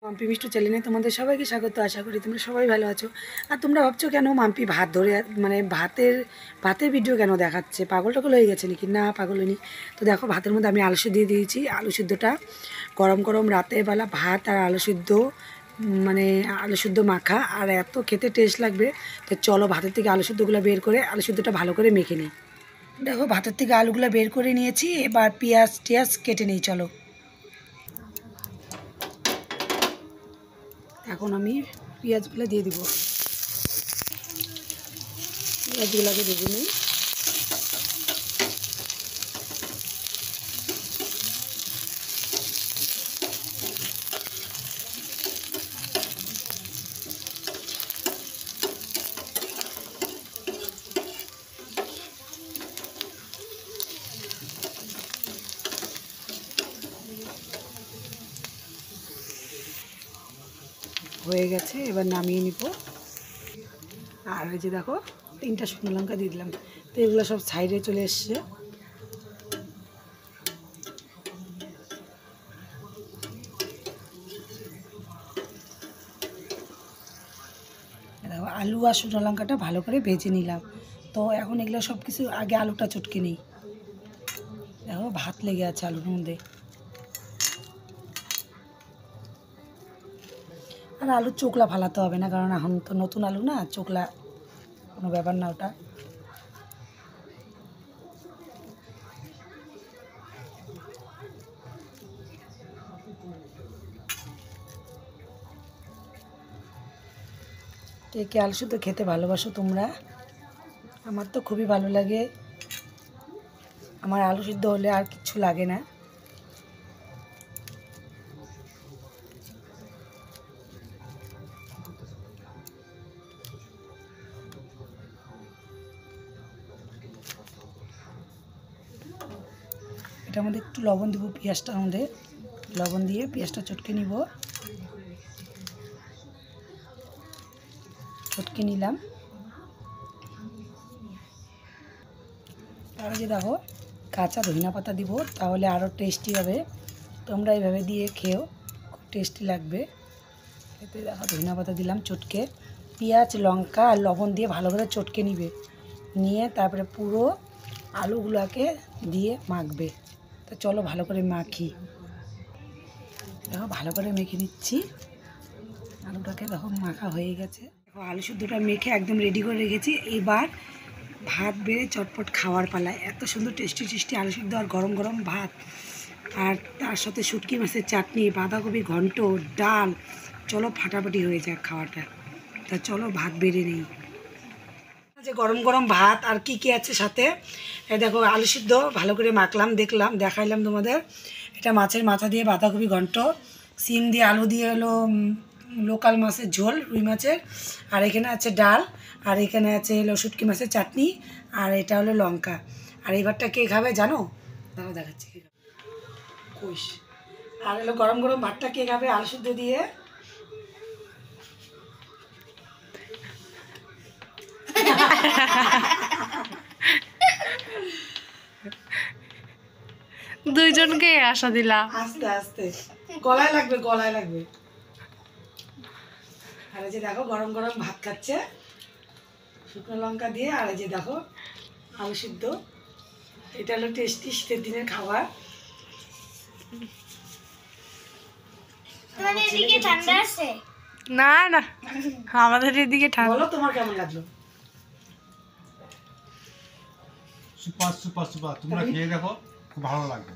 মাম্পি মিষ্টু চ্যানেলে তোমাদের সবাইকে স্বাগত। আশা করি তোমরা সবাই ভালো আছো। আর তোমরা ভাবছো কেন মাম্পি ভাত ধরে মানে ভাতের ভিডিও কেন দেখাচ্ছে, পাগল টাগল হয়ে গেছে নাকি? না, পাগল হয়নি। তো দেখো, ভাতের মধ্যে আমি আলু সিদ্ধ দিয়ে দিয়েছি। আলু সিদ্ধটা গরম গরম রাতের বেলা ভাত আর আলু সিদ্ধ, মানে আলু সিদ্ধ মাখা, আর এত খেতে টেস্ট লাগবে। তো চলো ভাতের থেকে আলু সিদ্ধগুলো বের করে আলু সিদ্ধটা ভালো করে মেখে নিই। দেখো, ভাতের থেকে আলুগুলো বের করে নিয়েছি। এবার পেঁয়াজ টিয়াজ কেটে নিই। চলো, এখন আমি পেঁয়াজগুলো দিয়ে দিব। পেঁয়াজগুলোকে ভেজে নিই। হয়ে গেছে, এবার নামিয়ে নিব। আর এই যে দেখো, 3টা শুকনো লঙ্কা দিয়ে দিলাম। তো এগুলো সব সাইডে চলে এসছে। দেখো, আলু আর শুকনো লঙ্কাটা ভালো করে ভেজে নিলাম। তো এখন এগুলো সব কিছু আগে আলুটা চটকে নিই। দেখো, ভাত লেগে আছে আলুর মধ্যে। আর আলুর চোকলা ফালাতে হবে না, কারণ এখন তো নতুন আলু না, চোকলা কোনো ব্যাপার না ওটা। কে কে আলু শুদ্ধ খেতে ভালোবাসো তোমরা? আমার তো খুবই ভালো লাগে। আমার আলু সিদ্ধ হলে আর কিচ্ছু লাগে না। এটার মধ্যে একটু লবণ দেবো, পেঁয়াজটার মধ্যে লবণ দিয়ে পেঁয়াজটা চটকে নিব। চটকে নিলাম। তার আগে দেখো, কাঁচা ধনিয়া পাতা দিব, তাহলে আরও টেস্টি হবে। তোমরা এইভাবে দিয়ে খেও, খুব টেস্টি লাগবে এতে। দেখো, ধনিয়া পাতা দিলাম চটকে। পেঁয়াজ লঙ্কা আর লবণ দিয়ে ভালো করে চটকে নিবে, নিয়ে তারপরে পুরো আলুগুলোকে দিয়ে মাখবে। তো চলো ভালো করে মাখি। দেখো, ভালো করে মেখে নিচ্ছি আলুটাকে। দেখো, মাখা হয়ে গেছে। দেখো, আলু শুদ্ধটা মেখে একদম রেডি করে রেখেছি। এবার ভাত বেড়ে চটপট খাওয়ার পালা। এত সুন্দর টেস্টি টেস্টি আলু সিদ্ধ আর গরম গরম ভাত, আর তার সাথে শুটকি মাছের চাটনি, বাঁধাকপি ঘন্ট, ডাল। চলো ফাটাফাটি হয়ে যাক খাওয়াটা। তা চলো ভাত বেড়ে নিই। যে গরম গরম ভাত আর কি কি আছে সাথে, দেখো আলু সিদ্ধ ভালো করে মাখলাম, দেখাইলাম তোমাদের। এটা মাছের মাথা দিয়ে বাঁধাকপি ঘন্ট, সিম দিয়ে আলু দিয়ে হলো লোকাল মাছের ঝোল, রুই মাছের। আর এখানে আছে ডাল, আর এখানে আছে হলো শুটকি মাছের চাটনি, আর এটা হলো লঙ্কা। আর এইবারটা কে খাবে জানো? দাঁড়াও দেখাচ্ছি কে খাবে। কইস। আর হলো গরম গরম ভাতটা কে খাবে আলু সিদ্ধ দিয়ে? দুইজনকে আশা দিলা। আস্তে আস্তে, গলায় লাগবে, গলায় লাগবে। আর এই যে দেখো, গরম গরম ভাত খাচ্ছে শুকনো লঙ্কা দিয়ে। আর এই যে দেখো, আলু সিদ্ধ। এটা হলো টেস্টি শীতের দিনের খাবার। না না, আমাদের এদিকে ঠান্ডা। বলো তোমার কেমন লাগলো? সুপার সুপার সুপার, তোমরা খেয়ে দেখো, খুব ভালো লাগবে।